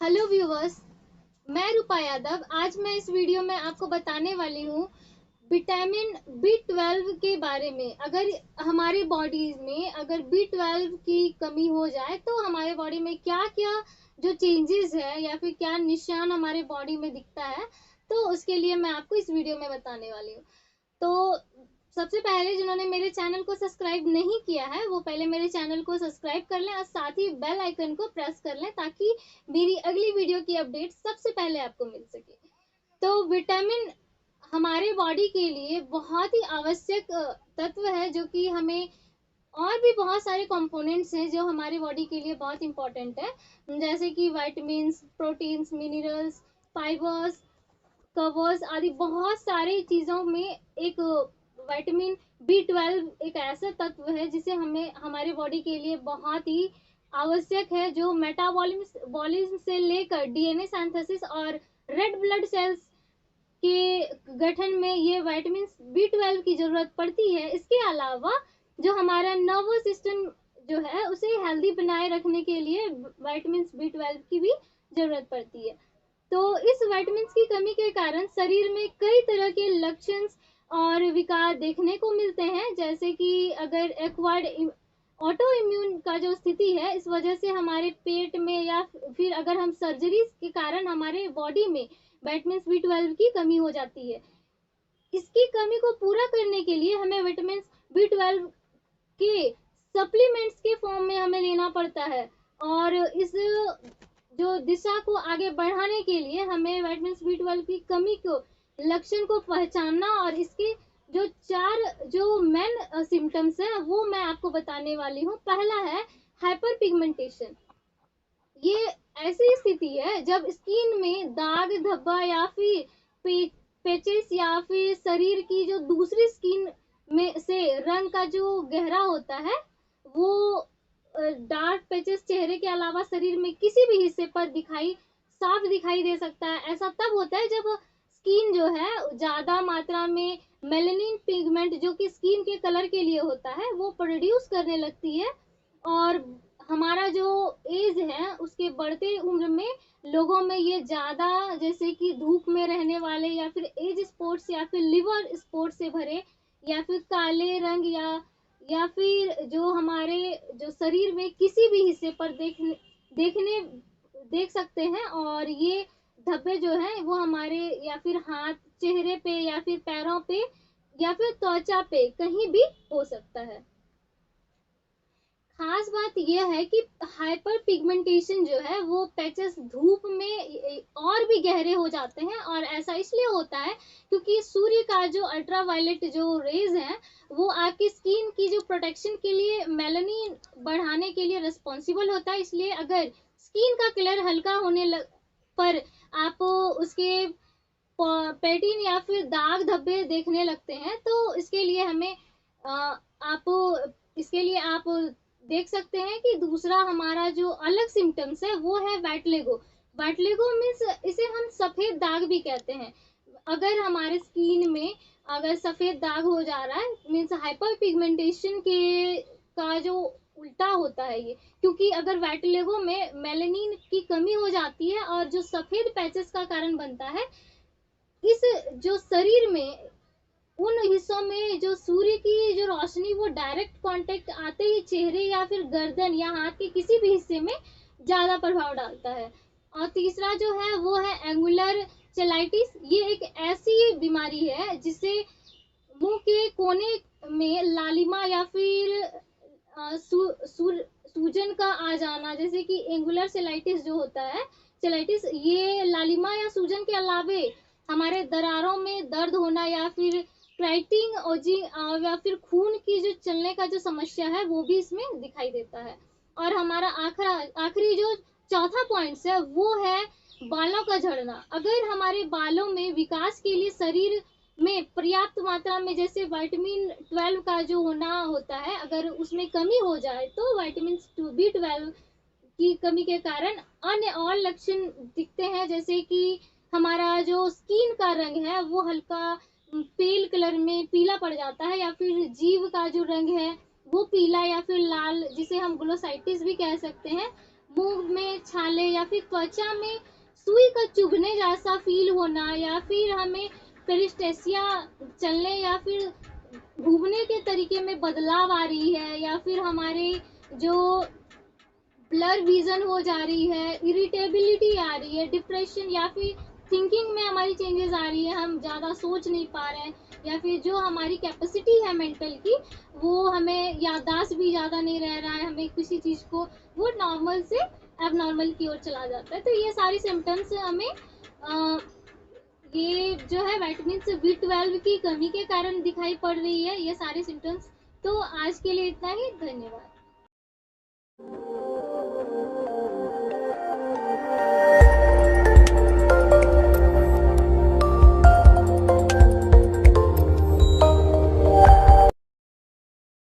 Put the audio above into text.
Hello viewers, मैं रूपा यादव। आज मैं इस वीडियो में आपको बताने वाली हूँ विटामिन B12 के बारे में। अगर हमारी बॉडी में अगर B12 की कमी हो जाए तो हमारे बॉडी में क्या क्या जो चेंजेस है या फिर क्या निशान हमारे बॉडी में दिखता है, तो उसके लिए मैं आपको इस वीडियो में बताने वाली हूँ। तो सबसे पहले जिन्होंने मेरे चैनल को सब्सक्राइब नहीं किया है वो पहले मेरे चैनल को सब्सक्राइब कर लें और साथ ही बेल आइकन को प्रेस कर लें ताकि मेरी अगली वीडियो की अपडेट सबसे पहले आपको मिल सके। तो विटामिन हमारे बॉडी के लिए बहुत ही आवश्यक तत्व है, जो कि हमें और भी बहुत सारे कंपोनेंट्स हैं जो हमारे बॉडी के लिए बहुत इंपॉर्टेंट है, जैसे कि vitamins, proteins, minerals, fibres, covers आदि बहुत सारी चीजों में एक विटामिन B12 एक ऐसा तत्व है जिसे हमें हमारे बॉडी के लिए बहुत ही आवश्यक है, जो मेटाबॉलिज्म से लेकर डीएनए सिंथेसिस और रेड ब्लड सेल्स के गठन में ये विटामिन B12 की जरूरत पड़ती है। इसके अलावा जो हमारा नर्वस सिस्टम जो है उसे हेल्दी बनाए रखने के लिए विटामिन B12 की भी जरूरत पड़ती है। तो इस विटामिन की कमी के कारण शरीर में कई तरह के लक्षण और विकार देखने को मिलते हैं, जैसे कि अगर एक्वायर्ड ऑटो इम्यून का जो स्थिति है, इस वजह से हमारे पेट में या फिर अगर हम सर्जरी के कारण हमारे बॉडी में विटामिन B12 की कमी हो जाती है। इसकी कमी को पूरा करने के लिए हमें विटामिन B12 के सप्लीमेंट्स के फॉर्म में हमें लेना पड़ता है, और इस जो दिशा को आगे बढ़ाने के लिए हमें विटामिन B12 की कमी को लक्षण को पहचानना और इसके जो चार जो मेन सिम्टम्स है वो मैं आपको बताने वाली हूँ। पहला है हाइपर पिगमेंटेशन। ये ऐसी स्थिति है जब स्किन में दाग धब्बा या फिर पेचेस या फिर शरीर की जो दूसरी स्किन में से रंग का जो गहरा होता है वो डार्क पैचेस चेहरे के अलावा शरीर में किसी भी हिस्से पर साफ दिखाई दे सकता है। ऐसा तब होता है जब स्किन जो है ज्यादा मात्रा में मेलेनिन पिगमेंट जो कि स्किन के कलर के लिए होता है वो प्रोड्यूस करने लगती है, और हमारा जो एज है उसके बढ़ते उम्र में लोगों में ये ज्यादा, जैसे कि धूप में रहने वाले या फिर एज स्पॉट्स या फिर लिवर स्पॉट से भरे या फिर काले रंग या फिर जो हमारे जो शरीर में किसी भी हिस्से पर देखने देख सकते हैं। और ये धब्बे जो है वो हमारे या फिर हाथ, चेहरे पे या फिर पैरों पे या फिर त्वचा पे कहीं भी हो सकता है। खास बात यह है कि हाइपर पिगमेंटेशन जो है वो पैचेस धूप में और भी गहरे हो जाते हैं, और ऐसा इसलिए होता है क्योंकि सूर्य का जो अल्ट्रावायलेट जो रेज है वो आपकी स्किन की जो प्रोटेक्शन के लिए मेलानिन बढ़ाने के लिए रिस्पॉन्सिबल होता है। इसलिए अगर स्किन का कलर हल्का पर आप उसके पैटिन या फिर दाग धब्बे देखने लगते हैं तो इसके लिए आप देख सकते हैं कि दूसरा हमारा जो अलग सिम्टम्स है वो है वेटलेगो। वेटलेगो मीन्स इसे हम सफेद दाग भी कहते हैं। अगर हमारे स्किन में अगर सफेद दाग हो जा रहा है मीन्स हाइपर पिगमेंटेशन के का जो उल्टा होता है ये, क्योंकि अगर वेटलेगो में मेलेनिन की कमी हो जाती है और जो सफेद पैचेस का कारण बनता है, इस जो शरीर में उन हिस्सों में जो सूर्य की जो रोशनी वो डायरेक्ट कांटेक्ट आते ही चेहरे या फिर गर्दन या हाथ के किसी भी हिस्से में ज्यादा प्रभाव डालता है। और तीसरा जो है वो है एंगुलर चेलाइटिस। ये एक ऐसी बीमारी है जिससे मुंह के कोने में लालिमा या फिर सूजन का आ जाना, जैसे कि एंगुलर सेलाइटिस जो होता है सेलाइटिस, ये लालिमा या सूजन के अलावे हमारे दरारों में दर्द होना या फिर क्राइटिंग या फिर खून की जो चलने का जो समस्या है वो भी इसमें दिखाई देता है। और हमारा आखिरी जो चौथा पॉइंट है वो है बालों का झड़ना। अगर हमारे बालों में विकास के लिए शरीर में पर्याप्त मात्रा में जैसे विटामिन 12 का जो होना होता है, अगर उसमें कमी हो जाए तो विटामिन B12 की कमी के कारण अन्य और लक्षण दिखते हैं, जैसे कि हमारा जो स्किन का रंग है वो हल्का पेल कलर में पीला पड़ जाता है, या फिर जीभ का जो रंग है वो पीला या फिर लाल, जिसे हम ग्लोसाइटिस भी कह सकते हैं, मुंह में छाले या फिर त्वचा में सुई का चुभने जैसा फील होना, या फिर हमें पेरिस्टेसिया चलने या फिर घूमने के तरीके में बदलाव आ रही है, या फिर हमारे जो ब्लर विजन हो जा रही है, इरिटेबिलिटी आ रही है, डिप्रेशन या फिर थिंकिंग में हमारी चेंजेस आ रही है, हम ज़्यादा सोच नहीं पा रहे हैं, या फिर जो हमारी कैपेसिटी है मेंटल की, वो हमें याददाश्त भी ज़्यादा नहीं रह रहा है, हमें किसी चीज़ को वो नॉर्मल से एबनॉर्मल की ओर चला जाता है। तो ये सारी सिम्टम्स हमें ये जो है विटामिन B12 की कमी के कारण दिखाई पड़ रही है, ये सारे सिम्टम्स। तो आज के लिए इतना ही, धन्यवाद।